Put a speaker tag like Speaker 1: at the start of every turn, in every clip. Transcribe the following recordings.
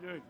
Speaker 1: doing?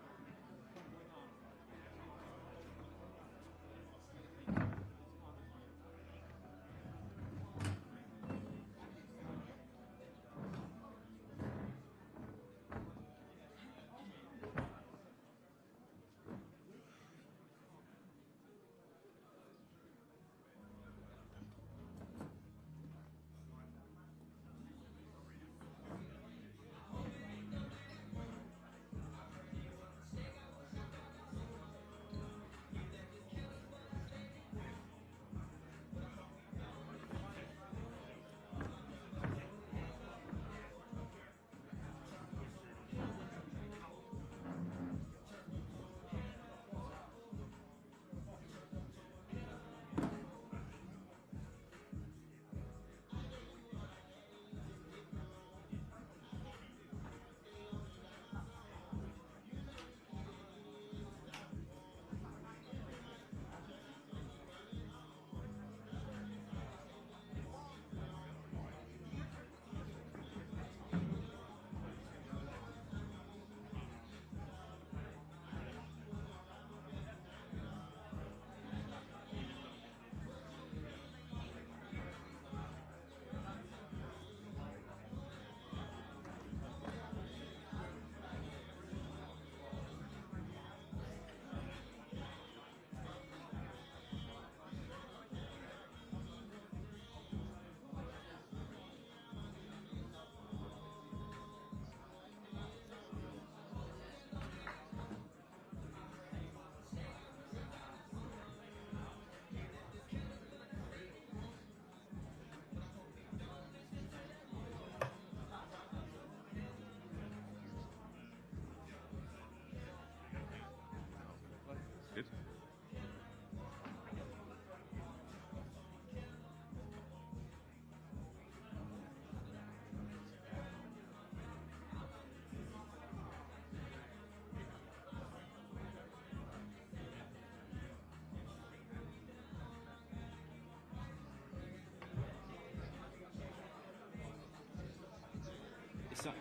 Speaker 1: Good.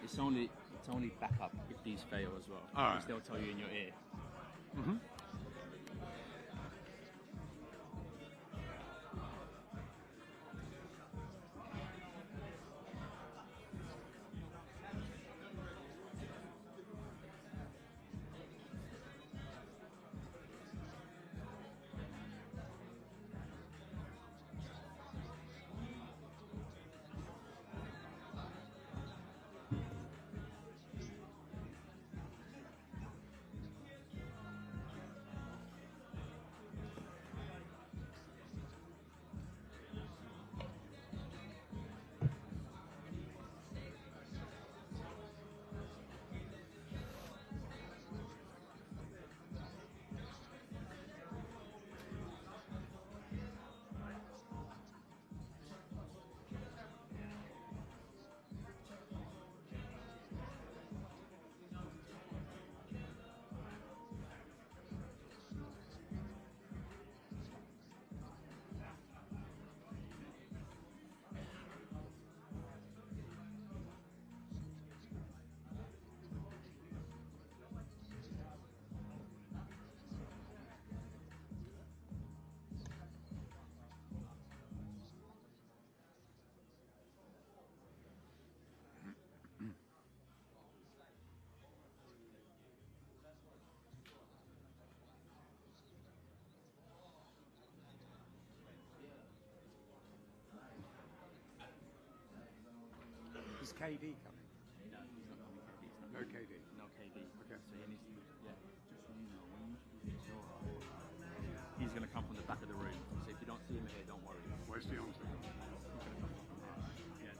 Speaker 2: It's only backup if these fail as well.
Speaker 1: All right.
Speaker 2: They'll tell you in your ear.
Speaker 1: Mm-hmm. Is KD coming?
Speaker 2: No, he's not coming. KD.
Speaker 1: No KD.
Speaker 2: No KD.
Speaker 1: Okay.
Speaker 2: So he needs to, just so you know, when you he's going to come from the back of the room. So if you don't see him here, don't worry.
Speaker 1: Where's Deontay?
Speaker 2: Yeah.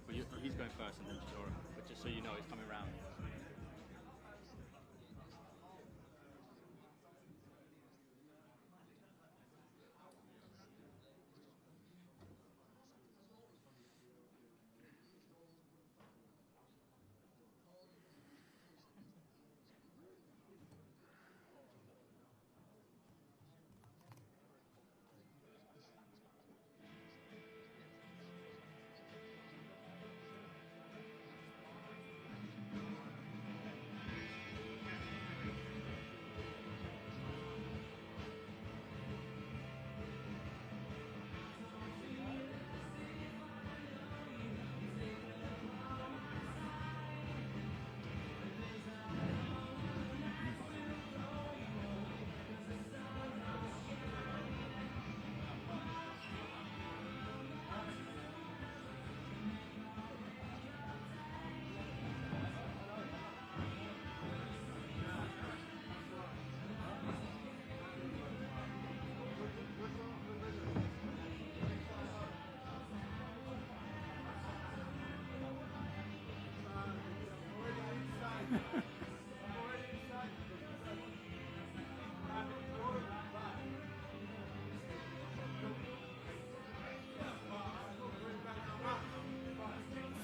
Speaker 2: But he's going first and then Chisora. But just so you know, he's coming round.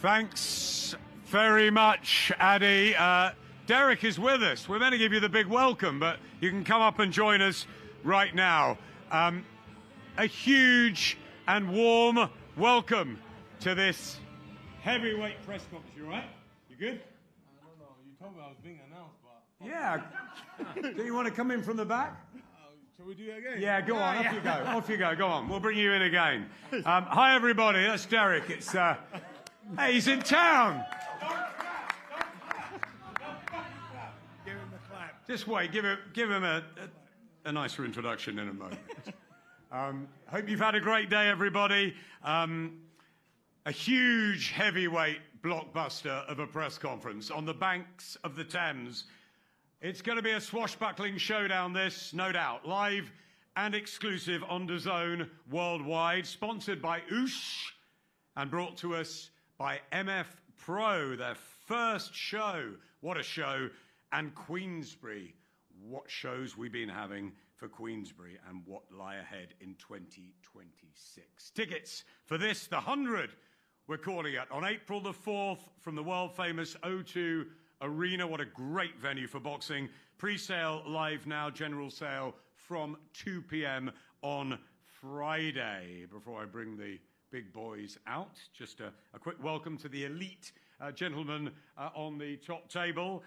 Speaker 1: Thanks very much, Addy. Derek is with us. We're meant to give you the big welcome, but you can come up and join us right now. A huge and warm welcome to this heavyweight press conference. You all right? You good?
Speaker 3: I don't know. You told me I was being announced, but...
Speaker 1: Yeah. Do you want to come in from the back?
Speaker 3: Shall we do it again?
Speaker 1: Yeah, go on. Off you go. Off you go. Go on. We'll bring you in again. Hi, everybody. That's Derek. It's hey, he's in town.
Speaker 3: Give him the clap.
Speaker 1: Just wait. Give him a nicer introduction in a moment. Hope you've had a great day, everybody. A huge heavyweight blockbuster of a press conference on the banks of the Thames. It's going to be a swashbuckling showdown, this, no doubt. Live and exclusive on DAZN worldwide, sponsored by Oosh and brought to us by MF Pro, their first show. What a show. And Queensbury. What shows we've been having for Queensbury and what lie ahead in 2026. Tickets for this, the 100, we're calling it, on April the 4th from the world-famous O2 Arena. What a great venue for boxing. Pre-sale live now, general sale from 2 p.m. on Friday. Before I bring the big boys out, just a quick welcome to the elite gentlemen on the top table.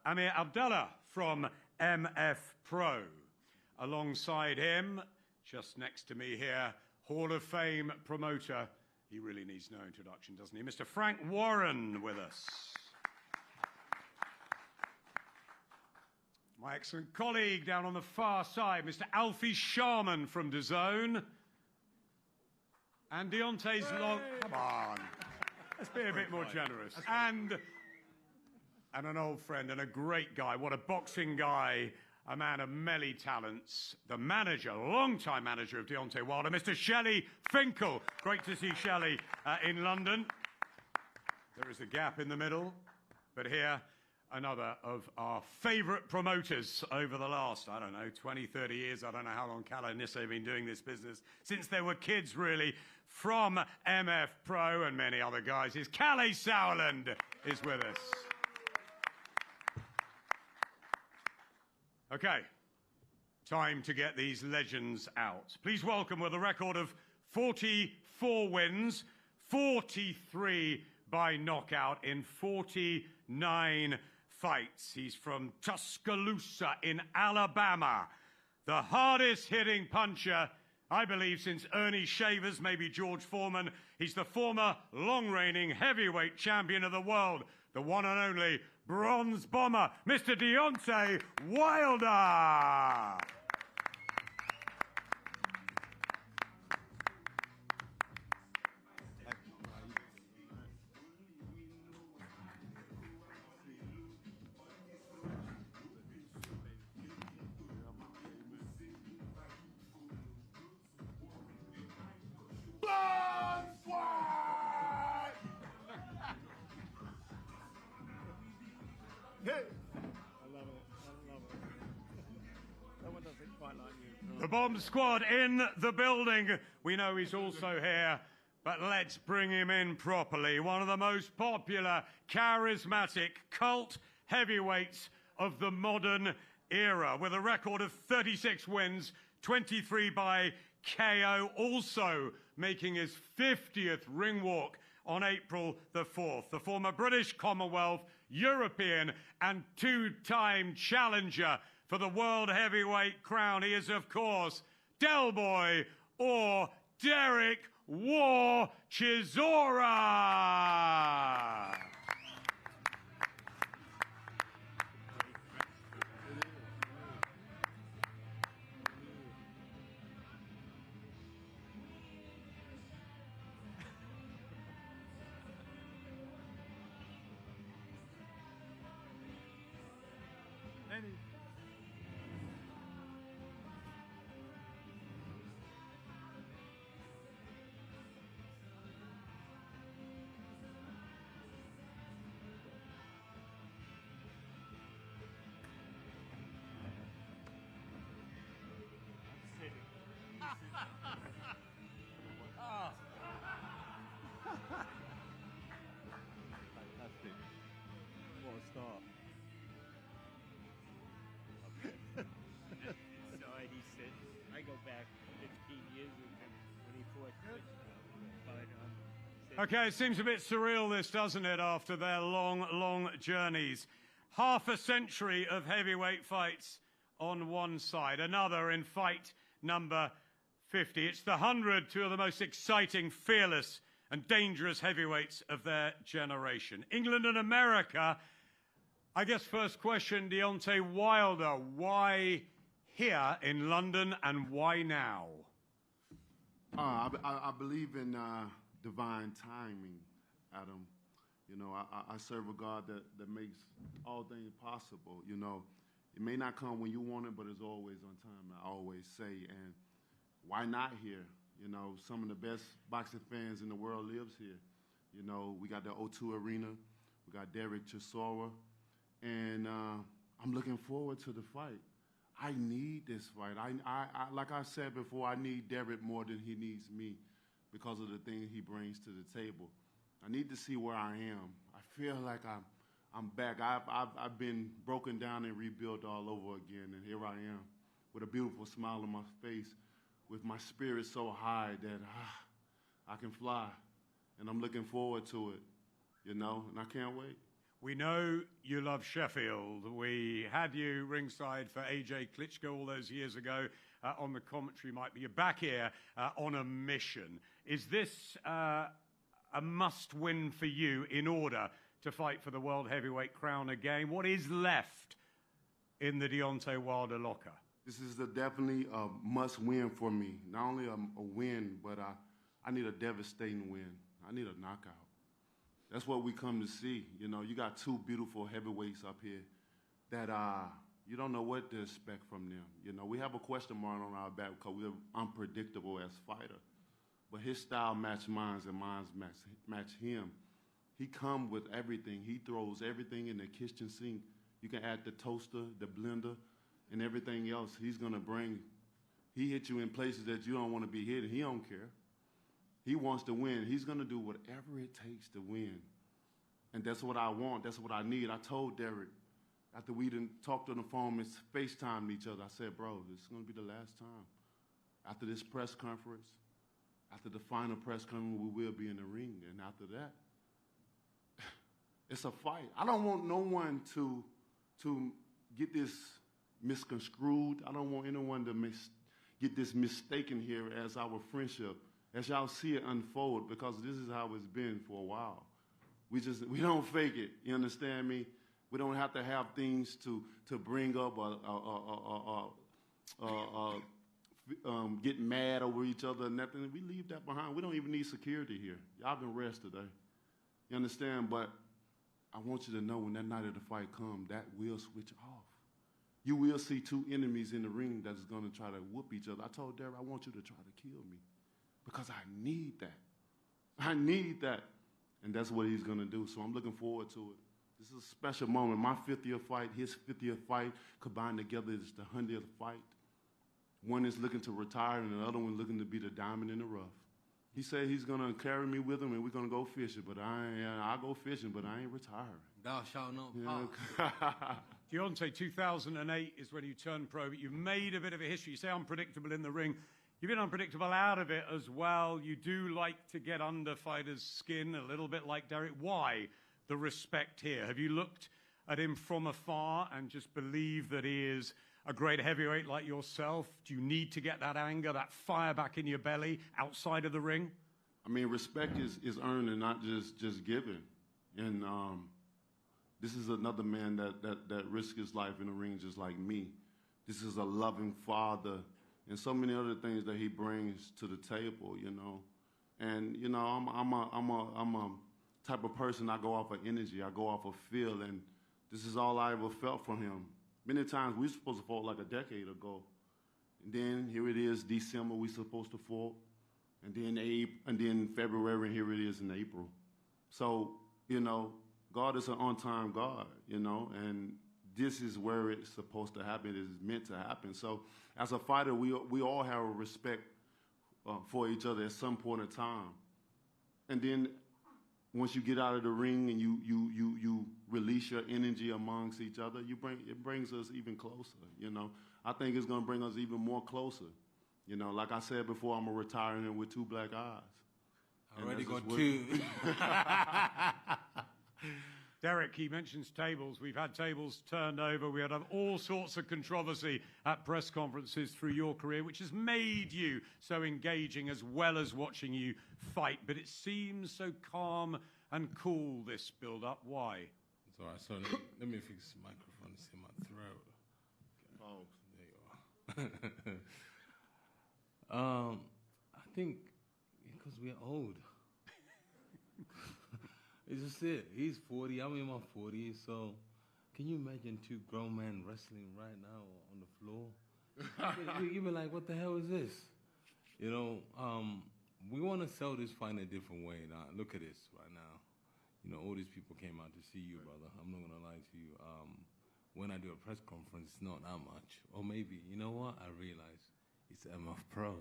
Speaker 1: Amir Abdallah from MF Pro. Alongside him, just next to me here, Hall of Fame promoter. He really needs no introduction, doesn't he? Mr. Frank Warren with us. My excellent colleague down on the far side, Mr. Alfie Sharman from DAZN. And Deontay's long... Come on. Let's be a bit more generous. And an old friend and a great guy. What a boxing guy. A man of many talents. The manager, long-time manager of Deontay Wilder, Mr. Shelley Finkel. Great to see Shelley in London. There is a gap in the middle. But here, another of our favourite promoters over the last, I don't know, 20, 30 years. I don't know how long Cal and Nisse have been doing this business. Since they were kids, really. From MF Pro and many other guys, is Calais Sauerland is with us. Okay, time to get these legends out. Please welcome, with a record of 44 wins, 43 by knockout in 49 fights. He's from Tuscaloosa in Alabama. The hardest hitting puncher, I believe, since Ernie Shavers, maybe George Foreman. He's the former long-reigning heavyweight champion of the world, the one and only Bronze Bomber, Mr. Deontay Wilder. The Bomb Squad in the building. We know he's also here, but let's bring him in properly. One of the most popular, charismatic, cult heavyweights of the modern era, with a record of 36 wins, 23 by KO, also making his 50th ring walk on April the 4th. The former British Commonwealth, European and two-time challenger for the world heavyweight crown. He is, of course, Del Boy or Derek War Chisora. Okay, it seems a bit surreal, this, doesn't it, after their long, long journeys. Half a century of heavyweight fights on one side, another in fight number 50. It's the 100, two of the most exciting, fearless, and dangerous heavyweights of their generation. England and America. I guess first question, Deontay Wilder, why here in London and why now?
Speaker 4: I believe in divine timing, Adam. You know, I serve a God that makes all things possible. You know, it may not come when you want it, but it's always on time, I always say. And why not here? You know, some of the best boxing fans in the world lives here. You know, we got the O2 Arena. We got Derek Chisora. And I'm looking forward to the fight. I need this fight. Like I said before, I need Derek more than he needs me because of the thing he brings to the table. I need to see where I am. I feel like I'm back. I've been broken down and rebuilt all over again, and here I am with a beautiful smile on my face, with my spirit so high that I can fly, and I'm looking forward to it, you know, and I can't wait.
Speaker 1: We know you love Sheffield. We had you ringside for AJ Klitschko all those years ago on the commentary mic. You're back here on a mission. Is this a must-win for you in order to fight for the world heavyweight crown again? What is left in the Deontay Wilder locker?
Speaker 4: This is definitely a must-win for me. Not only a win, but I need a devastating win. I need a knockout. That's what we come to see. You know, you got two beautiful heavyweights up here that you don't know what to expect from them. You know, we have a question mark on our back because we're unpredictable as fighters. But his style match mine and mine match him. He come with everything. He throws everything in the kitchen sink. You can add the toaster, the blender, and everything else. He's going to bring. He hit you in places that you don't want to be hit, and he don't care. He wants to win. He's going to do whatever it takes to win. And that's what I want. That's what I need. I told Derek, after we didn't talk on the phone and FaceTimed each other, I said, bro, this is going to be the last time. After this press conference, after the final press conference, we will be in the ring. And after that, it's a fight. I don't want no one to get this misconstrued. I don't want anyone to get this mistaken here as our friendship, as y'all see it unfold, because this is how it's been for a while. We don't fake it. You understand me? We don't have to have things to bring up get mad over each other or nothing. We leave that behind. We don't even need security here. Y'all can rest today. You understand? But I want you to know when that night of the fight comes, that will switch off. You will see two enemies in the ring that's going to try to whoop each other. I told Derek, I want you to try to kill me because I need that. I need that. And that's what he's going to do. So I'm looking forward to it. This is a special moment. My 50th fight, his 50th fight, combined together is the 100th fight. One is looking to retire, and the other one looking to be the diamond in the rough. He said he's going to carry me with him, and we're going to go fishing. But I'll go fishing, but I ain't retiring.
Speaker 3: Thou shalt not pass.
Speaker 1: Deontay, 2008 is when you turned pro, but you've made a bit of a history. You say unpredictable in the ring. You've been unpredictable out of it as well. You do like to get under fighters' skin, a little bit like Derek. Why the respect here? Have you looked at him from afar and just believe that he is a great heavyweight like yourself? Do you need to get that anger, that fire back in your belly outside of the ring?
Speaker 4: I mean, respect is earned and not just given. And this is another man that risked his life in the ring just like me. This is a loving father and so many other things that he brings to the table, you know. And, you know, I'm a type of person, I go off of energy, I go off of feel, and this is all I ever felt from him. Many times we were supposed to fought like a decade ago. And then here it is, December, we supposed to fought. And then February, and here it is in April. So, you know, God is an on-time God, you know, and this is where it's supposed to happen. It is meant to happen. So as a fighter, we all have a respect for each other at some point in time. And then once you get out of the ring and you release your energy amongst each other, it brings us even closer, you know. I think it's going to bring us even more closer. You know, like I said before, I'm a retiring with 2 black eyes.
Speaker 3: I already got 2.
Speaker 1: Derek, he mentions tables. We've had tables turned over. We had all sorts of controversy at press conferences through your career, which has made you so engaging as well as watching you fight. But it seems so calm and cool, this build-up. Why?
Speaker 3: It's all right. So let me fix the microphone. It's in my throat.
Speaker 4: Oh.
Speaker 3: There you are. I think because we're old. It's just it. He's 40. I'm in my 40s. So can you imagine 2 grown men wrestling right now on the floor? You'd be like, what the hell is this? You know, we want to sell this fight in a different way. Now, look at this right now. You know, all these people came out to see you, brother. I'm not going to lie to you. When I do a press conference, it's not that much. Or maybe, you know what? I realize it's MF Pro.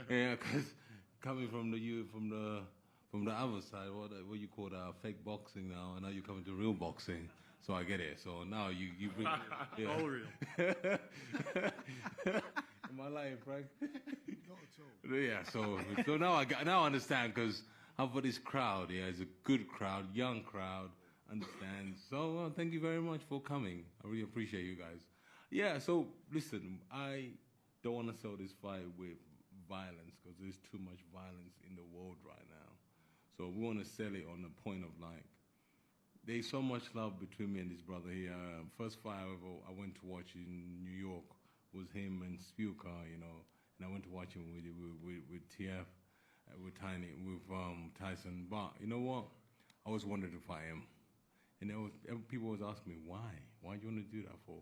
Speaker 3: Yeah, because coming from the other side, what you call fake boxing now, and now you're coming to real boxing. So I get it. So now you bring yeah.
Speaker 2: All real.
Speaker 3: Am I lying, Frank? Yeah. So now I understand because how about this crowd? Yeah, it's a good crowd, young crowd. Understand. So thank you very much for coming. I really appreciate you guys. Yeah. So listen, I don't want to sell this fight with violence because there's too much violence in the world right now. So we want to sell it on the point of like, there's so much love between me and this brother here. First fight I went to watch in New York was him and Spielka, you know, and I went to watch him with TF, with Tyson. But you know what? I always wanted to fight him, and people always ask me why. Why do you want to do that for?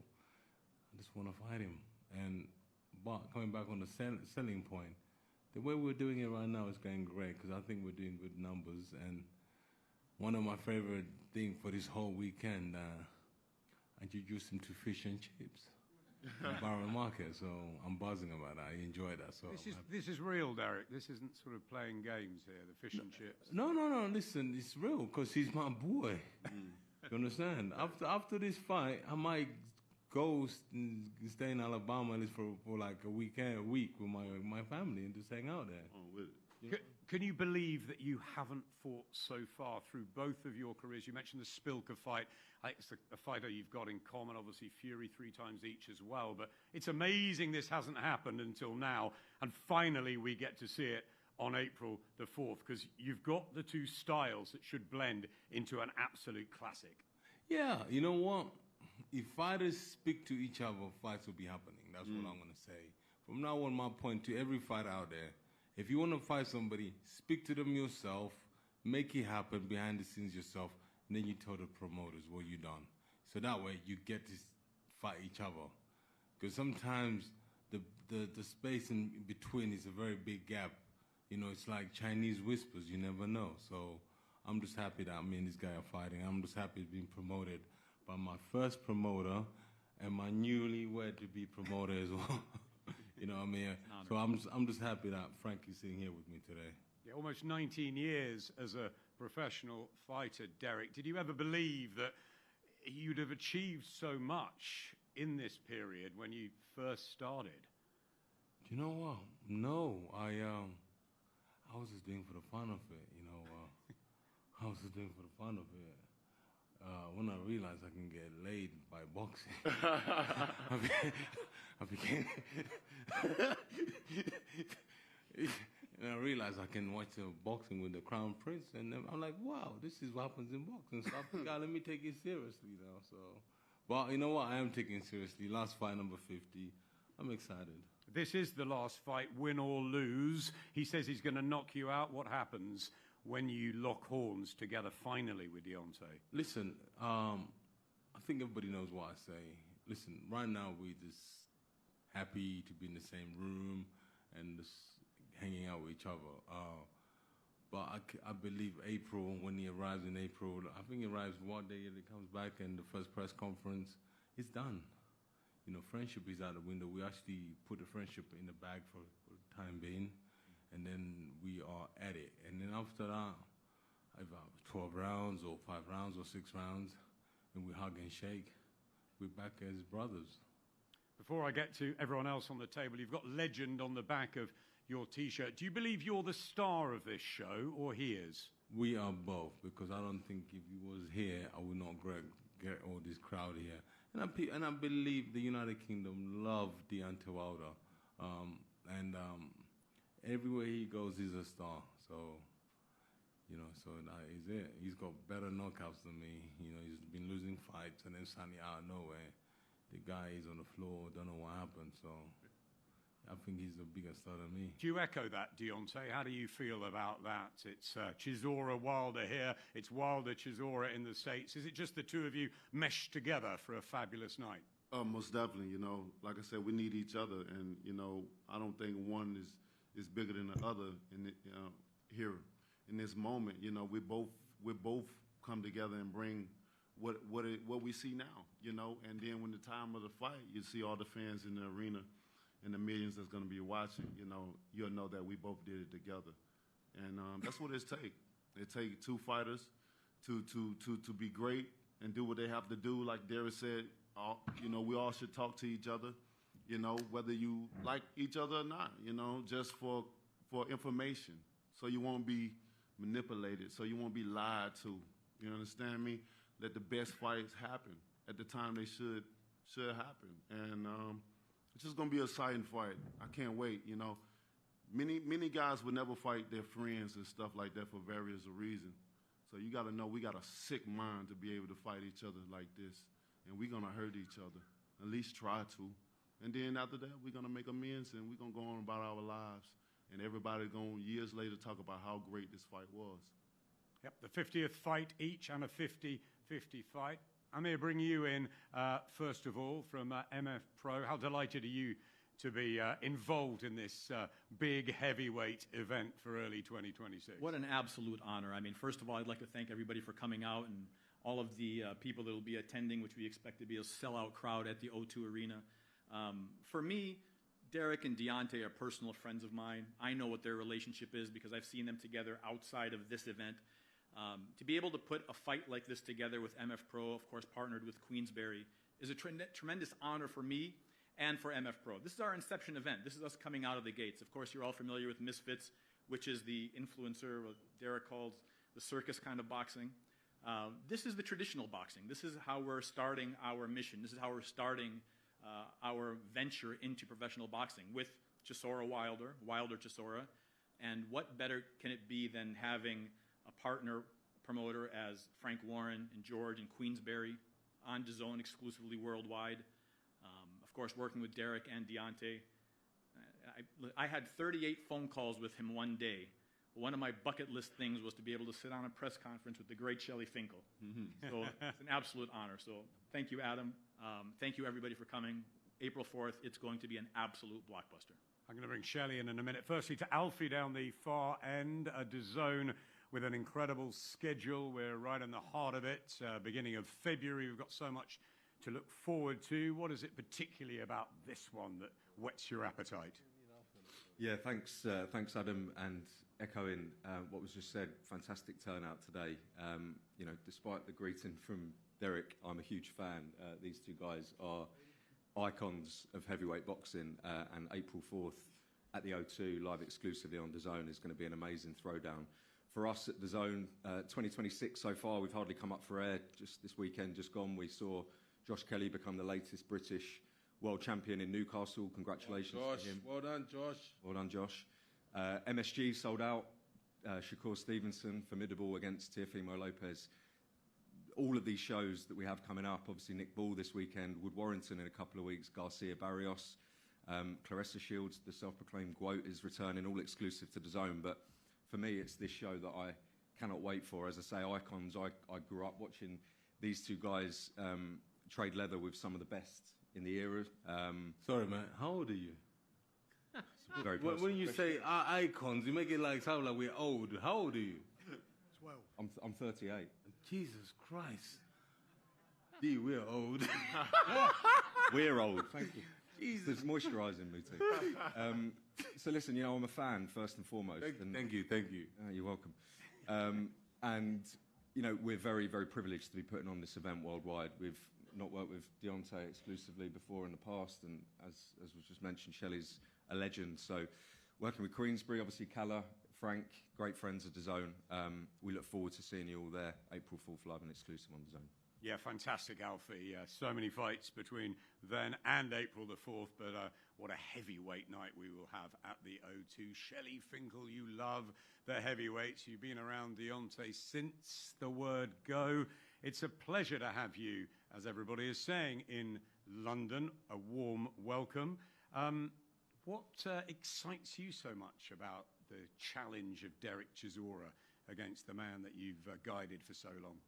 Speaker 3: I just want to fight him. But coming back on the selling point, the way we're doing it right now is going great because I think we're doing good numbers. And one of my favorite things for this whole weekend, I introduced him to fish and chips in Barrow Market. So I'm buzzing about that. I enjoy that. So
Speaker 1: this is real, Derek. This isn't sort of playing games here, the fish and chips.
Speaker 3: No. Listen, it's real because he's my boy. You understand? After this fight, I might go and stay in Alabama at least for like a week with my family and just hang out there.
Speaker 4: Oh, with it.
Speaker 1: Can you believe that you haven't fought so far through both of your careers? You mentioned the Spilka fight. It's a fighter you've got in common, obviously Fury 3 times each as well. But it's amazing this hasn't happened until now. And finally we get to see it on April the 4th because you've got the 2 styles that should blend into an absolute classic.
Speaker 3: Yeah, you know what? If fighters speak to each other, fights will be happening. That's what I'm going to say. From now on, my point to every fighter out there, if you want to fight somebody, speak to them yourself, make it happen behind the scenes yourself, and then you tell the promoters what you done. So that way you get to fight each other. Because sometimes the space in between is a very big gap. You know, it's like Chinese whispers, you never know. So I'm just happy that me and this guy are fighting. I'm just happy it's being promoted by my first promoter and my newly-wed to-be promoter as well. You know what I mean? So I'm just happy that Frankie's sitting here with me today.
Speaker 1: Yeah, almost 19 years as a professional fighter, Derek. Did you ever believe that you'd have achieved so much in this period when you first started?
Speaker 3: You know what? No, I was just doing for the fun of it, you know. I was just doing for the fun of it. When I realized I can get laid by boxing, I became and I realized I can watch boxing with the Crown Prince, and I'm like, wow, this is what happens in boxing. So I figured, let me take it seriously now. So, but you know what? I am taking it seriously. Last fight, number 50. I'm excited. This
Speaker 1: is the last fight, win or lose. He says he's going to knock you out. What happens when you lock horns together finally with Deontay?
Speaker 3: Listen, I think everybody knows what I say. Listen, right now we're just happy to be in the same room and just hanging out with each other. But I believe April, when he arrives in April, I think he arrives one day and he comes back and the first press conference, it's done. You know, friendship is out the window. We actually put the friendship in the bag for the time being. And then we are at it. And then after that, about 12 rounds or 5 rounds or 6 rounds, and we hug and shake. We're back as brothers.
Speaker 1: before I get to everyone else on the table, you've got legend on the back of your T-shirt. Do you believe you're the star of this show, or he is?
Speaker 3: We are both, because I don't think if he was here, I would not get all this crowd here. And I believe the United Kingdom love Deontay Wilder. Everywhere he goes, he's a star. So, that is it. He's got better knockouts than me. He's been losing fights, and then suddenly out of nowhere, the guy is on the floor, don't know what happened. So I think he's a bigger star than me.
Speaker 1: Do you echo that, Deontay? How do you feel about that? It's Chisora Wilder here. It's Wilder Chisora in the States. Is it just the two of you meshed together for a fabulous night?
Speaker 4: Most definitely. Like I said, we need each other, and I don't think one is bigger than the other. Here in this moment, we both come together and bring what we see now. And then when the time of the fight, you see all the fans in the arena and the millions that's going to be watching. You'll know that we both did it together, and that's what it takes. It takes two fighters to be great and do what they have to do. Like Derek said, we all should talk to each other. Whether you like each other or not. Just for information, so you won't be manipulated, so you won't be lied to. You understand me? Let the best fights happen at the time they should happen, and it's just gonna be a exciting fight. I can't wait. Many guys would never fight their friends and stuff like that for various reasons. So you got to know we got a sick mind to be able to fight each other like this, and we're gonna hurt each other. At least try to, and then after that we're gonna make amends and we're gonna go on about our lives, and everybody gonna years later talk about how great this fight was.
Speaker 1: Yep, the 50th fight each and a 50-50 fight. I'm here to bring you in, first of all, from MF Pro. How delighted are you to be involved in this big heavyweight event for early 2026?
Speaker 2: What an absolute honor. I mean, first of all, I'd like to thank everybody for coming out and all of the people that will be attending, which we expect to be a sellout crowd at the O2 Arena. For me, Derek and Deontay are personal friends of mine. I know what their relationship is because I've seen them together outside of this event. To be able to put a fight like this together with MF Pro, of course partnered with Queensberry, is a tremendous honor for me and for MF Pro. This is our inception event. This is us coming out of the gates. Of course, you're all familiar with Misfits, which is the influencer, what Derek calls the circus kind of boxing. This is the traditional boxing. This is how we're starting our mission. This is how we're starting our venture into professional boxing with Chisora Wilder, Wilder Chisora. And what better can it be than having a partner promoter as Frank Warren and George and Queensberry on DAZN exclusively worldwide. Of course, working with Derek and Deontay. I had 38 phone calls with him one day. One of my bucket list things was to be able to sit on a press conference with the great Shelley Finkel. So it's an absolute honor. So thank you, Adam. Thank you, everybody, for coming. April 4th, it's going to be an absolute blockbuster.
Speaker 1: I'm going to bring Shelley in a minute. Firstly, to Alfie down the far end, DAZN with an incredible schedule. We're right in the heart of it. Beginning of February, we've got so much to look forward to. What is it particularly about this one that whets your appetite?
Speaker 5: Yeah, thanks Adam, and echoing what was just said, fantastic turnout today. Despite the greeting from Derek, I'm a huge fan. These two guys are icons of heavyweight boxing, and April 4th at the O2, live exclusively on DAZN, is going to be an amazing throwdown. For us at DAZN, 2026 so far, we've hardly come up for air. Just this weekend, just gone, we saw Josh Kelly become the latest British world champion in Newcastle. Congratulations to him.
Speaker 3: Well done, Josh.
Speaker 5: Well done, Josh. MSG sold out. Shakur Stevenson, formidable against Teofimo Lopez. All of these shows that we have coming up, obviously Nick Ball this weekend, Wood Warrington in a couple of weeks, Garcia Barrios, Clarissa Shields, the self-proclaimed GWOAT, is returning, all exclusive to DAZN. But for me, it's this show that I cannot wait for. As I say, icons. I grew up watching these two guys trade leather with some of the best in the era.
Speaker 3: Sorry, man. How old are you?
Speaker 5: Very
Speaker 3: when you say icons, you make it sound like we're old. How old are you?
Speaker 4: 12.
Speaker 5: I'm 38.
Speaker 3: Jesus Christ. D, we're old.
Speaker 5: We're old. Thank you.
Speaker 3: Jesus.
Speaker 5: There's moisturising me too. So listen, I'm a fan first and foremost.
Speaker 3: Thank you.
Speaker 5: You're welcome. And we're very, very privileged to be putting on this event worldwide with not worked with Deontay exclusively before in the past, and as was just mentioned, Shelley's a legend. So working with Queensbury, obviously Calla, Frank, great friends of DAZN. We look forward to seeing you all there, April 4th, live and exclusive on DAZN.
Speaker 1: Yeah, fantastic, Alfie. So many fights between then and April the 4th, but what a heavyweight night we will have at the O2. Shelley Finkel, you love the heavyweights. You've been around Deontay since the word go. It's a pleasure to have you, as everybody is saying, in London. A warm welcome. What excites you so much about the challenge of Derek Chisora against the man that you've guided for so long?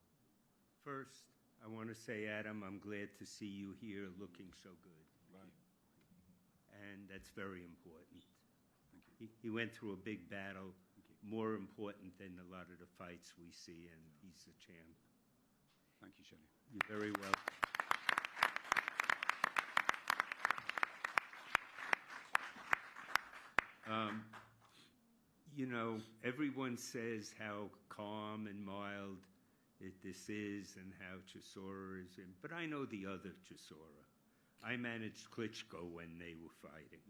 Speaker 6: First, I want to say, Adam, I'm glad to see you here looking so good.
Speaker 1: Right.
Speaker 6: And that's very important. He went through a big battle, more important than a lot of the fights we see, and he's the champ.
Speaker 1: Thank you, Shelley.
Speaker 6: You're very welcome. You know, everyone says how calm and mild this is and how Chisora is in, but I know the other Chisora. I managed Klitschko when they were fighting.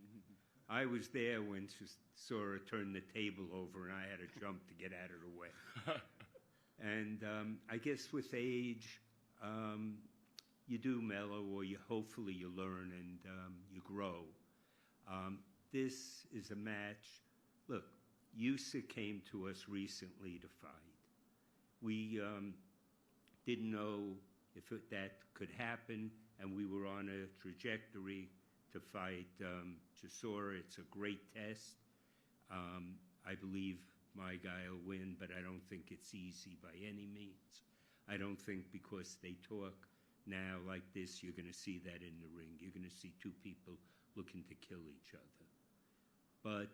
Speaker 6: I was there when Chisora turned the table over and I had to jump to get out of the way. And I guess with age, you do mellow, or hopefully you learn and you grow. This is a match. Look, Usyk came to us recently to fight. We didn't know if that could happen, and we were on a trajectory to fight Chisora. It's a great test. I believe my guy will win, but I don't think it's easy by any means. I don't think because they talk now like this, you're going to see that in the ring. You're going to see two people looking to kill each other. But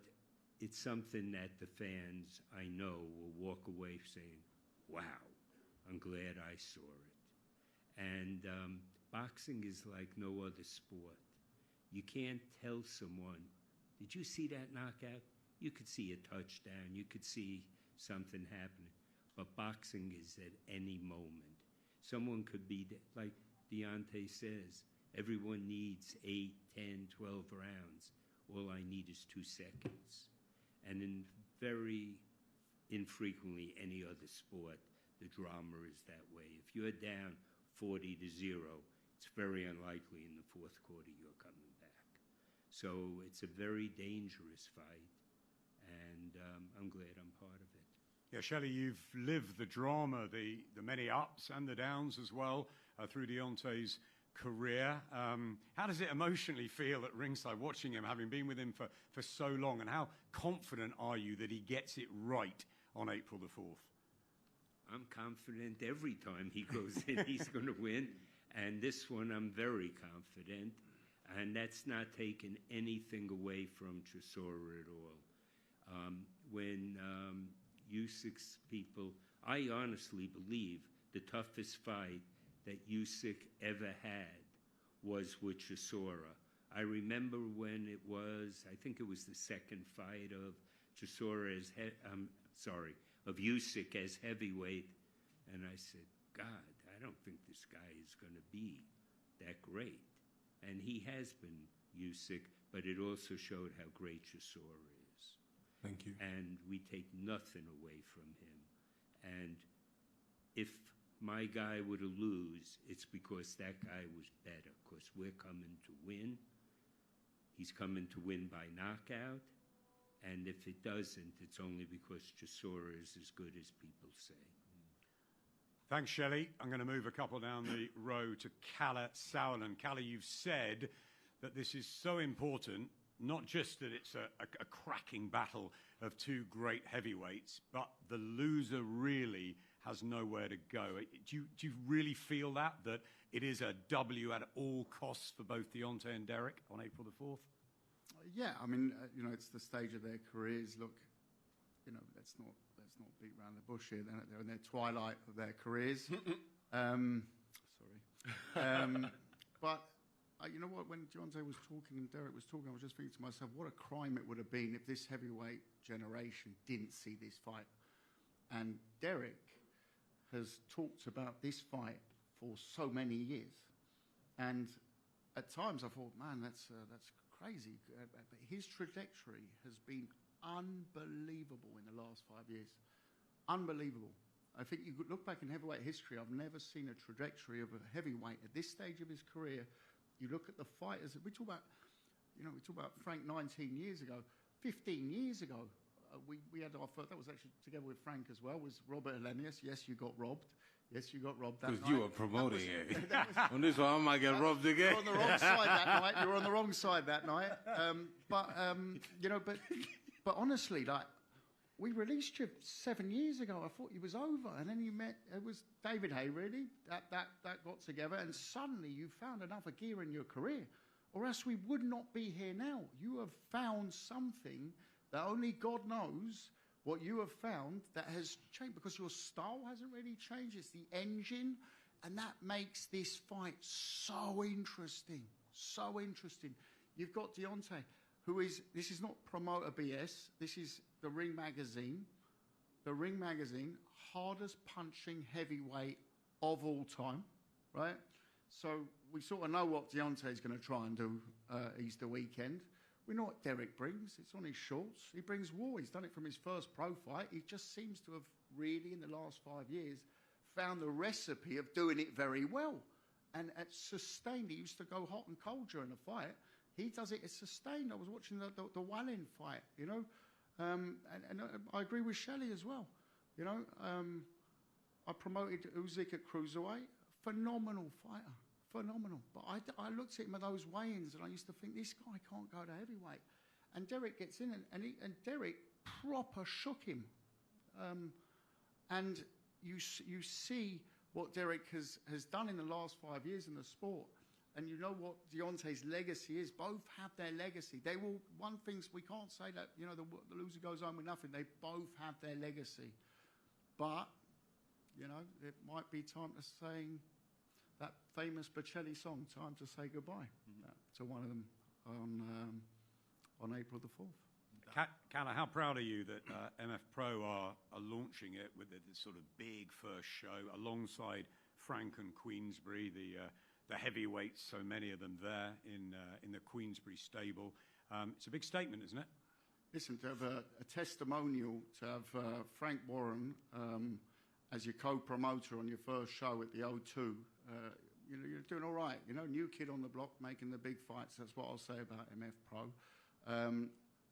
Speaker 6: it's something that the fans, I know, will walk away saying, wow, I'm glad I saw it. And boxing is like no other sport. You can't tell someone, did you see that knockout? You could see a touchdown. You could see something happening. But boxing is at any moment. Someone could be, like Deontay says, everyone needs 8, 10, 12 rounds. All I need is 2 seconds. And in very infrequently any other sport, the drama is that way. If you're down 40-0, it's very unlikely in the fourth quarter you're coming back. So it's a very dangerous fight, and I'm glad I'm part of it.
Speaker 1: Yeah, Shelley, you've lived the drama, the many ups and the downs as well through Deontay's career. How does it emotionally feel at ringside watching him, having been with him for so long, and how confident are you that he gets it right on April the 4th?
Speaker 6: I'm confident every time he goes in he's going to win, and this one I'm very confident, and that's not taking anything away from Chisora at all. When Usyk's people, I honestly believe the toughest fight that Usyk ever had was with Chisora. I remember when it was, I think it was the second fight of Chisora as, of Usyk as heavyweight, and I said, God, I don't think this guy is going to be that great. And he has been Usyk, but it also showed how great Chisora is.
Speaker 3: Thank you.
Speaker 6: And we take nothing away from him. And if my guy were to lose, it's because that guy was better, because we're coming to win. He's coming to win by knockout. And if it doesn't, it's only because Chisora is as good as people say.
Speaker 1: Thanks, Shelley. I'm going to move a couple down the row to Calla Sauerland. Calla, you've said that this is so important, not just that it's a cracking battle of two great heavyweights, but the loser really has nowhere to go. Do you really feel that it is a W at all costs for both Deontay and Derek on April the 4th?
Speaker 7: Yeah, I mean, it's the stage of their careers. Look, let's not beat around the bush here. They're in their twilight of their careers. But you know what? When Deontay was talking and Derek was talking, I was just thinking to myself, what a crime it would have been if this heavyweight generation didn't see this fight. And Derek has talked about this fight for so many years. And at times I thought, man, that's crazy. But his trajectory has been unbelievable in the last 5 years. Unbelievable. I think you could look back in heavyweight history, I've never seen a trajectory of a heavyweight at this stage of his career. You look at the fighters, we talk about Frank 19 years ago, 15 years ago. We had our first, that was actually together with Frank as well, was Robert Hellenius. Yes, you got robbed. Yes, you got robbed that night.
Speaker 3: Because you were promoting it. On this one, I might get robbed again.
Speaker 7: You were on the wrong side that night. You were on the wrong side that night. But honestly, like, we released you 7 years ago. I thought you was over. And then it was David Hay, really, that got together. And suddenly you found another gear in your career. Or else we would not be here now. You have found something that only God knows what you have found that has changed, because your style hasn't really changed. It's the engine. And that makes this fight so interesting. So interesting. You've got Deontay, this is not promoter BS. This is the Ring Magazine. The Ring Magazine, hardest punching heavyweight of all time, right? So we sort of know what Deontay's going to try and do Easter weekend. We know what Derek brings. It's on his shorts. He brings war. He's done it from his first pro fight. He just seems to have really, in the last 5 years, found the recipe of doing it very well. And it's sustained. He used to go hot and cold during a fight. He does it, it's sustained. I was watching the Wallin fight, you know. And I agree with Shelley as well. You know, I promoted Usyk at cruiserweight. Phenomenal fighter. Phenomenal. But I looked at him at those weigh-ins and I used to think, this guy can't go to heavyweight. And Derek gets in and Derek proper shook him. And you see what Derek has done in the last 5 years in the sport. And you know what Deontay's legacy is. Both have their legacy. They will, one thing, we can't say that, you know, the loser goes home with nothing. They both have their legacy. But, you know, it might be time to sing that famous Bocelli song, Time to Say Goodbye, to one of them on April the 4th.
Speaker 1: Calla, how proud are you that MF Pro are launching it with this sort of big first show alongside Frank and Queensbury, the heavyweights, so many of them there in the Queensbury stable. It's a big statement, isn't it?
Speaker 7: Listen, to have a testimonial, to have Frank Warren as your co-promoter on your first show at the O2, you know, you're doing all right. You know, new kid on the block making the big fights. That's what I'll say about MF Pro.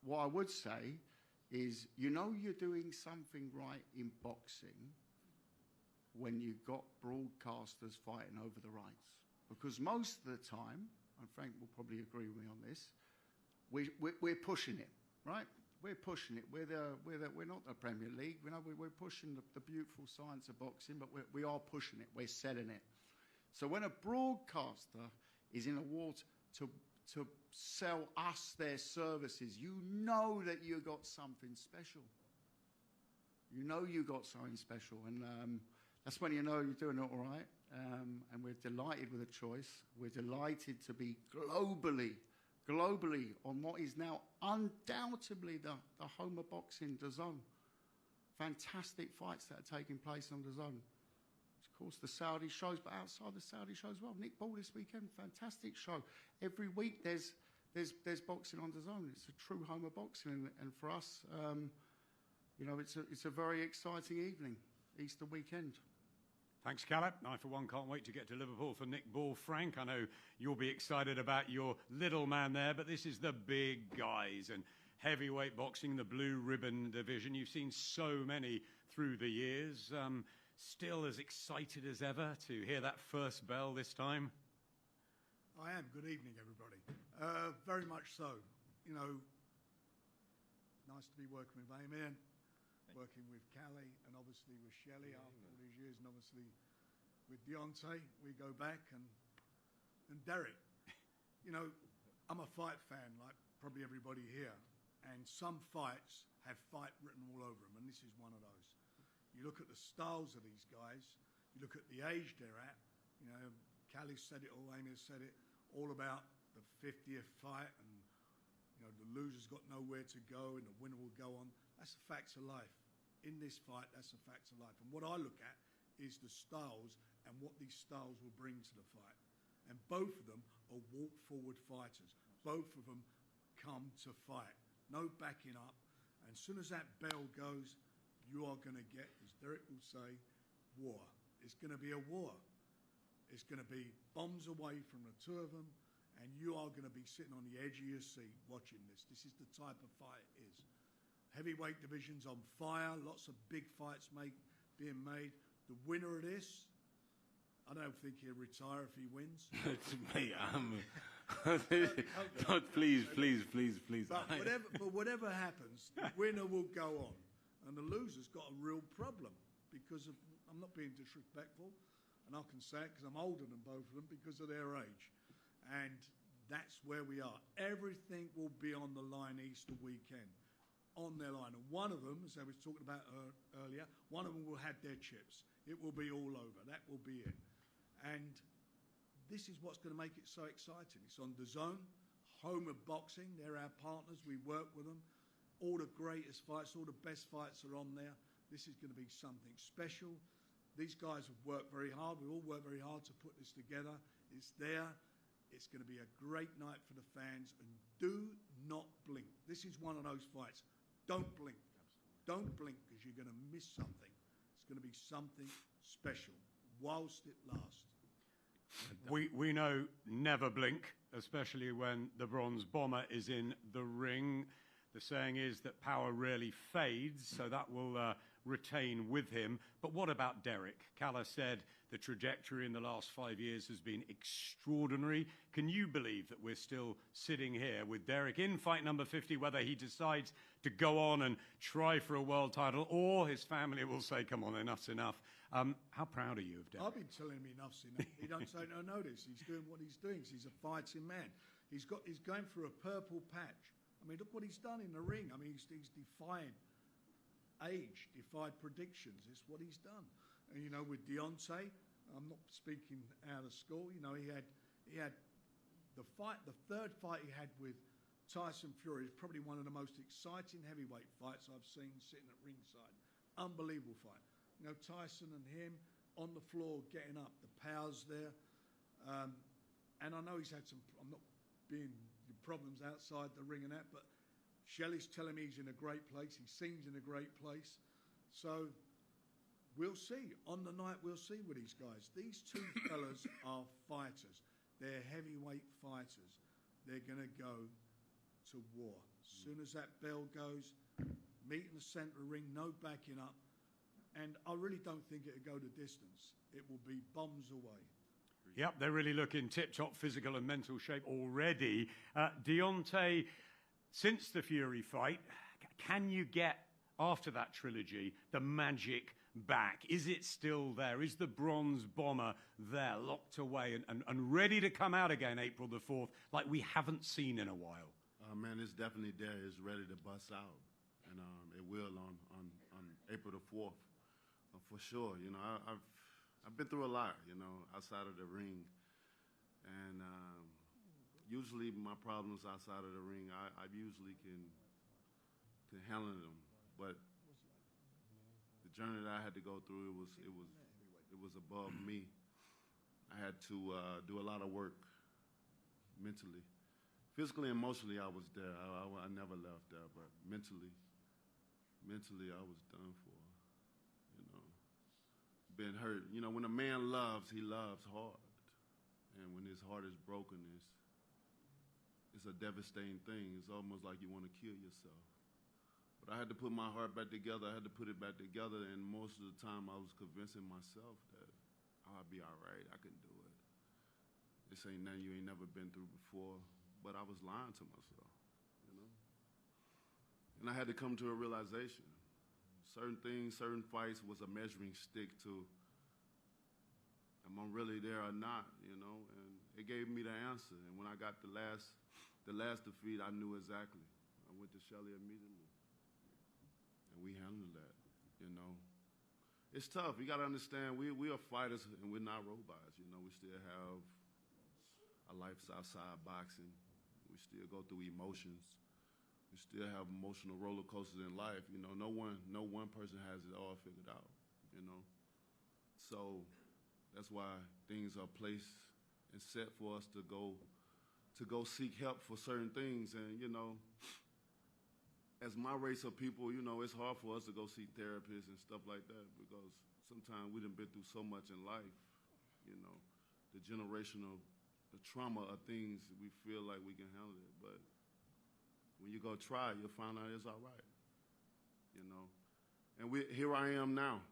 Speaker 7: What I would say is, you know, you're doing something right in boxing when you've got broadcasters fighting over the rights. Because most of the time, and Frank will probably agree with me on this, we're pushing it, right? We're pushing it. We're not the Premier League. You know, we're pushing the beautiful science of boxing, but we are pushing it. We're selling it. So when a broadcaster is in a war to sell us their services, you know that you got something special. You know you got something special, and that's when you know you're doing it all right. And we're delighted with the choice. We're delighted to be globally on what is now undoubtedly the home of boxing, DAZN. Fantastic fights that are taking place on DAZN. Of course, the Saudi shows, but outside the Saudi shows as well. Nick Ball this weekend, fantastic show. Every week there's boxing on DAZN. It's a true home of boxing, and for us, you know, it's a very exciting evening, Easter weekend.
Speaker 1: Thanks, Calla. I, for one, can't wait to get to Liverpool for Nick Ball. Frank, I know you'll be excited about your little man there, but this is the big guys and heavyweight boxing, the blue ribbon division. You've seen so many through the years. Still as excited as ever to hear that first bell this time?
Speaker 8: I am. Good evening, everybody. Very much so. You know, nice to be working with Amy, working with Callie, and obviously with Shelley after all these years, and obviously with Deontay, we go back, and Derek. You know, I'm a fight fan, like probably everybody here, and some fights have fight written all over them, and this is one of those. You look at the styles of these guys, you look at the age they're at, you know, Callie said it all, Amy said it, all about the 50th fight, and, you know, the loser's got nowhere to go and the winner will go on. That's the facts of life. In this fight, that's the facts of life. And what I look at is the styles and what these styles will bring to the fight. And both of them are walk-forward fighters. Both of them come to fight. No backing up. And as soon as that bell goes, you are going to get, as Derek will say, war. It's going to be a war. It's going to be bombs away from the two of them, and you are going to be sitting on the edge of your seat watching this. This is the type of fight it is. Heavyweight division's on fire. Lots of big fights being made. The winner of this, I don't think he'll retire if he wins.
Speaker 3: Mate, please.
Speaker 8: But whatever happens, the winner will go on. And the loser's got a real problem because of, I'm not being disrespectful, and I can say it because I'm older than both of them because of their age. And that's where we are. Everything will be on the line Easter weekend, on their line. And one of them, as I was talking about earlier, one of them will have their chips. It will be all over. That will be it. And this is what's going to make it so exciting. It's on DAZN, home of boxing. They're our partners. We work with them. All the greatest fights, all the best fights are on there. This is going to be something special. These guys have worked very hard. We all worked very hard to put this together. It's there. It's going to be a great night for the fans. And do not blink. This is one of those fights. Don't blink. Don't blink because you're going to miss something. It's going to be something special whilst it lasts.
Speaker 1: We know never blink, especially when the Bronze Bomber is in the ring. The saying is that power rarely fades, so that will retain with him. But what about Derek? Calla said the trajectory in the last 5 years has been extraordinary. Can you believe that we're still sitting here with Derek in fight number 50, whether he decides to go on and try for a world title or his family will say, come on, enough's enough. How proud are you of Derek?
Speaker 8: I've been telling him enough's enough. He don't say no notice. He's doing what he's doing. He's a fighting man. He's going for a purple patch. I mean, look what he's done in the ring. I mean, he's defied age, defied predictions. It's what he's done. And, you know, with Deontay, I'm not speaking out of school. You know, he had the third fight he had with Tyson Fury is probably one of the most exciting heavyweight fights I've seen sitting at ringside. Unbelievable fight. You know, Tyson and him on the floor getting up, the power's there. And I know he's had some, I'm not being problems outside the ring and that, but Shelley's telling me he's in a great place. He seems in a great place. So we'll see. On the night, we'll see with these guys. These two fellas are fighters. They're heavyweight fighters. They're going to go to war. As soon as that bell goes, meet in the centre of the ring, no backing up. And I really don't think it'll go the distance. It will be bombs away.
Speaker 1: Yep, they're really looking tip-top physical and mental shape already. Deontay, since the Fury fight, can you get, after that trilogy, the magic back? Is it still there? Is the Bronze Bomber there, locked away and ready to come out again April the 4th, like we haven't seen in a while?
Speaker 4: Man, it's definitely there. It's ready to bust out. And it will on April the 4th, for sure. You know, I've been through a lot, you know, outside of the ring. And usually my problems outside of the ring, I usually can handle them. But the journey that I had to go through, it was above me. I had to do a lot of work mentally. Physically and emotionally, I was there. I never left there, but mentally I was done for. Been hurt. You know, when a man loves, he loves hard. And when his heart is broken, it's a devastating thing. It's almost like you want to kill yourself. But I had to put my heart back together. I had to put it back together. And most of the time, I was convincing myself that I'll be all right. I can do it. This ain't nothing you ain't never been through before. But I was lying to myself, you know. And I had to come to a realization. Certain things, certain fights was a measuring stick to am I really there or not, you know? And it gave me the answer. And when I got the last defeat, I knew exactly. I went to Shelley immediately. And we handled that, you know? It's tough. You got to understand, we are fighters and we're not robots, you know? We still have a life outside boxing. We still go through emotions. We still have emotional roller coasters in life. You know, no one person has it all figured out, you know. So that's why things are placed and set for us to go seek help for certain things. And, you know, as my race of people, you know, it's hard for us to go see therapists and stuff like that because sometimes we done been through so much in life, you know, the trauma of things, we feel like we can handle it. But when you go try, you'll find out it's all right, you know. And here I am now,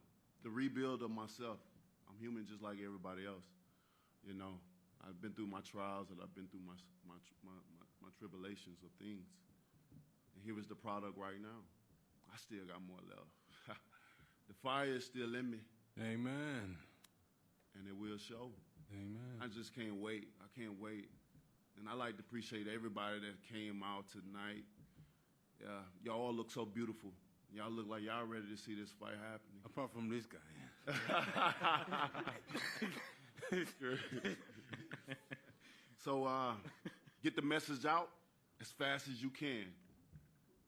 Speaker 4: the rebuild of myself. I'm human just like everybody else, you know. I've been through my trials and I've been through my tribulations of things. And here is the product right now. I still got more left. The fire is still in me.
Speaker 3: Amen.
Speaker 4: And it will show.
Speaker 3: Amen.
Speaker 4: I just can't wait. I can't wait. And I like to appreciate everybody that came out tonight. Yeah, y'all all look so beautiful. Y'all look like y'all ready to see this fight happening.
Speaker 3: Apart from this guy.
Speaker 4: So get the message out as fast as you can.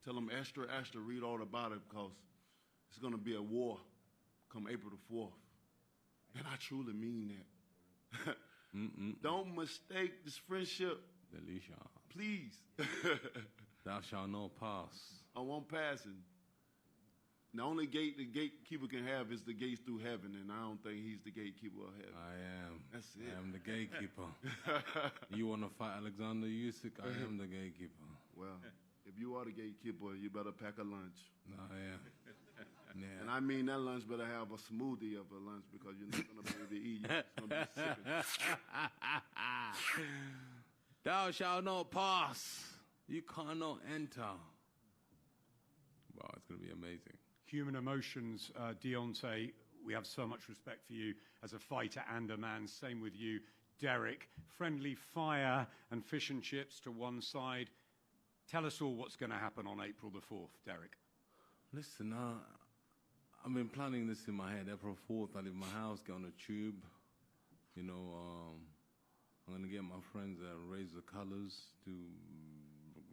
Speaker 4: Tell them extra, read all about it because it's going to be a war come April the 4th. And I truly mean that. Don't mistake this friendship.
Speaker 3: Delisha.
Speaker 4: Please.
Speaker 3: Thou shalt not pass.
Speaker 4: I won't pass it. The only gate the gatekeeper can have is the gates through heaven, and I don't think he's the gatekeeper of heaven.
Speaker 3: I am.
Speaker 4: That's it.
Speaker 3: I am the gatekeeper. You want to fight Alexander Usyk? I am the gatekeeper.
Speaker 4: Well, if you are the gatekeeper, you better pack a lunch.
Speaker 3: I am. Yeah.
Speaker 4: And I mean that lunch better have a smoothie of a lunch because you're not going to be able to eat. You're just going to be sick.
Speaker 3: Thou shalt not pass. You cannot enter. Wow, it's going to be amazing.
Speaker 1: Human emotions, Deontay, we have so much respect for you as a fighter and a man. Same with you, Derek. Friendly fire and fish and chips to one side. Tell us all what's going to happen on April the 4th, Derek.
Speaker 3: Listen, I've been planning this in my head. April 4th, I leave my house, get on a tube. You know, I'm going to get my friends that raise the colors to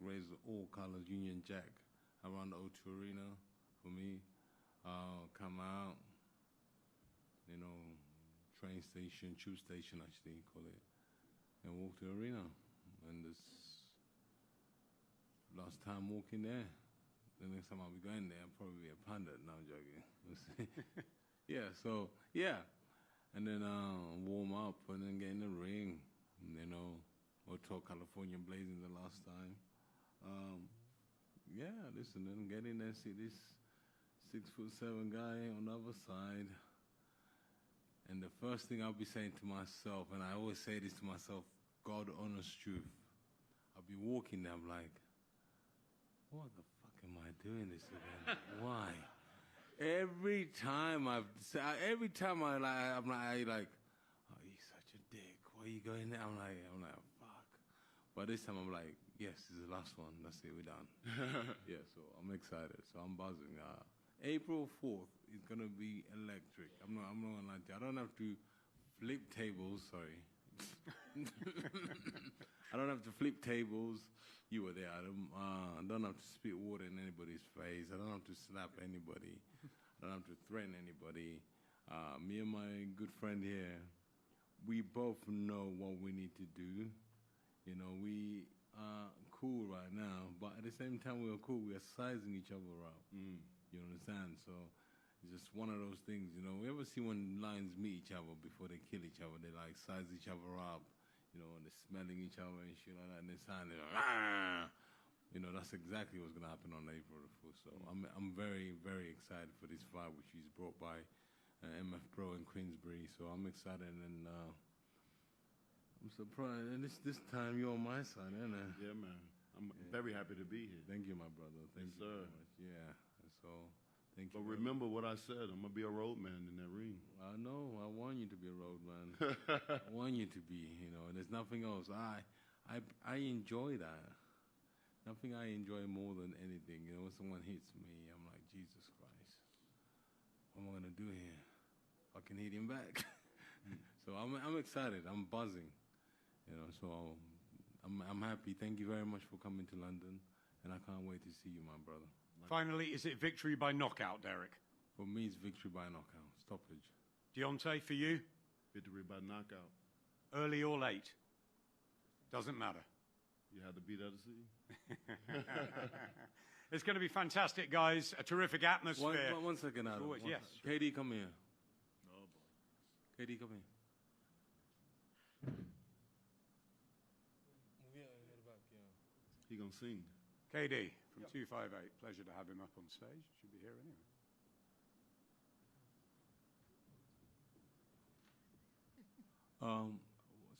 Speaker 3: raise all colors, Union Jack, around the O2 Arena for me. Come out, you know, train station, tube station, actually, call it, and walk to the arena. And this last time walking there. The next time I'll be going there, I'll probably be a pundit. No, I'm joking. Yeah, so, yeah. And then warm up and then get in the ring. You know, Hotel California Blazing the last time. Yeah, listen, then get in there, see this 6'7" guy on the other side. And the first thing I'll be saying to myself, and I always say this to myself, God honest truth. I'll be walking there, I'm like, what the fuck am I doing this again? Why? Every time I'm like, oh, you're such a dick. Why are you going there? I'm like, fuck. But this time I'm like, yes, this is the last one. That's it, we're done. Yeah, so I'm excited. So I'm buzzing. April 4th is gonna be electric. I'm not gonna lie to you. I don't have to flip tables. Sorry. I don't have to flip tables. You were there. I don't have to spit water in anybody's face. I don't have to slap anybody. I don't have to threaten anybody. Me and my good friend here, we both know what we need to do. You know, we are cool right now, but at the same time we are cool. We are sizing each other up. You understand? So it's just one of those things, you know. We ever see when lions meet each other before they kill each other, they like size each other up. You know, and they're smelling each other and shit like that, and they're sounding like, ah! You know, that's exactly what's going to happen on April the 4th. So I'm very, very excited for this fight, which is brought by MF Pro in Queensbury. So I'm excited, and I'm surprised. And this time you're on my side, ain't it?
Speaker 4: Yeah, man. I'm very happy to be here.
Speaker 3: Thank you, my brother. Thank you very much. Yeah. So, thank you.
Speaker 4: But remember what I said. I'm going to be a road man in that ring.
Speaker 3: I know. I want you to be a road man. I want you to be, you know, and there's nothing else. I enjoy that. Nothing I enjoy more than anything. You know, when someone hits me, I'm like, Jesus Christ. What am I going to do here? I can hit him back. So I'm excited. I'm buzzing. You know, so I'm happy. Thank you very much for coming to London. And I can't wait to see you, my brother.
Speaker 1: Finally, is it victory by knockout, Derek?
Speaker 3: For me, it's victory by knockout. Stoppage.
Speaker 1: Deontay, for you?
Speaker 4: Victory by knockout.
Speaker 1: early or late. Doesn't matter.
Speaker 4: You had to be there to see.
Speaker 1: It's going to be fantastic, guys. A terrific atmosphere.
Speaker 3: One second, Adam.
Speaker 1: Always, yes.
Speaker 3: KD, come here. Oh, boy. KD, come here.
Speaker 4: He gonna sing.
Speaker 1: KD from 258. Pleasure to have him up on stage. Should be here anyway.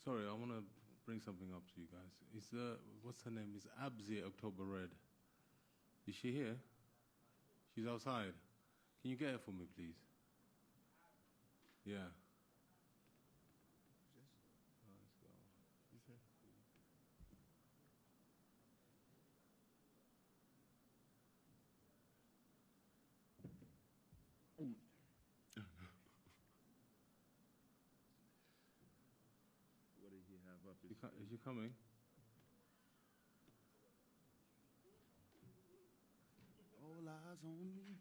Speaker 3: Sorry, I want to bring something up to you guys. Is what's her name? Is Abzi October Red? Is she here? She's outside. Can you get her for me, please? Yeah.
Speaker 4: What did he have up?
Speaker 3: Is she coming?
Speaker 4: All eyes on me.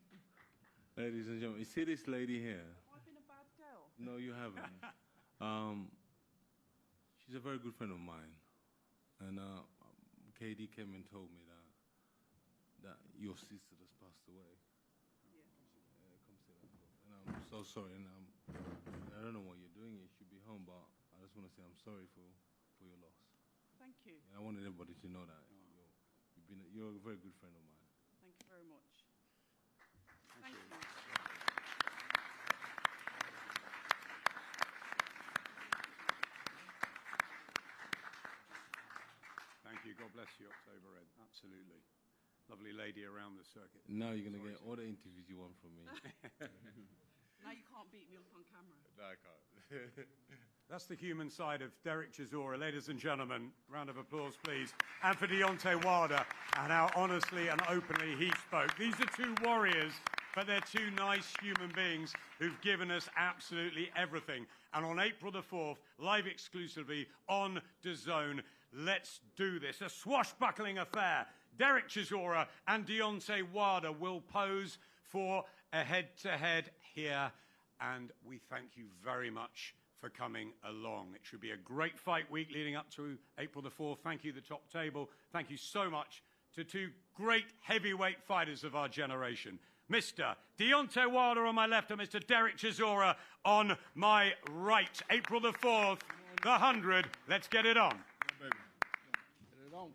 Speaker 3: Ladies and gentlemen, you see this lady here?
Speaker 9: I've been a bad girl.
Speaker 3: No, you haven't. She's a very good friend of mine. And KD came and told me that your sister just passed away.
Speaker 9: Yeah.
Speaker 3: Come sit down. And I'm so sorry. And I don't know what you're doing. You should be home, but I just want to say I'm sorry for your loss.
Speaker 9: Thank you.
Speaker 3: And I wanted everybody to know that you're a very good friend of mine.
Speaker 9: Thank you very much. Thank you.
Speaker 1: Thank you. God bless you, October Red. Absolutely. Lovely lady around the circuit.
Speaker 3: Now you're going to get all the interviews you want from me.
Speaker 9: Now you can't beat me up on camera.
Speaker 3: No, I can't.
Speaker 1: That's the human side of Derek Chisora. Ladies and gentlemen, round of applause, please. And for Deontay Wilder, and how honestly and openly he spoke. These are two warriors, but they're two nice human beings who've given us absolutely everything. And on April the 4th, live exclusively on DAZN, let's do this. A swashbuckling affair. Derek Chisora and Deontay Wilder will pose for a head-to-head here. And we thank you very much for coming along. It should be a great fight week leading up to April the 4th. Thank you, the top table. Thank you so much to two great heavyweight fighters of our generation. Mr. Deontay Wilder on my left and Mr. Derek Chisora on my right. April the 4th, the 100. Let's get it on.
Speaker 7: Get it on.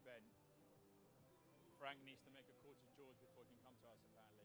Speaker 10: event, Frank needs to make a call to George before he can come to us, apparently.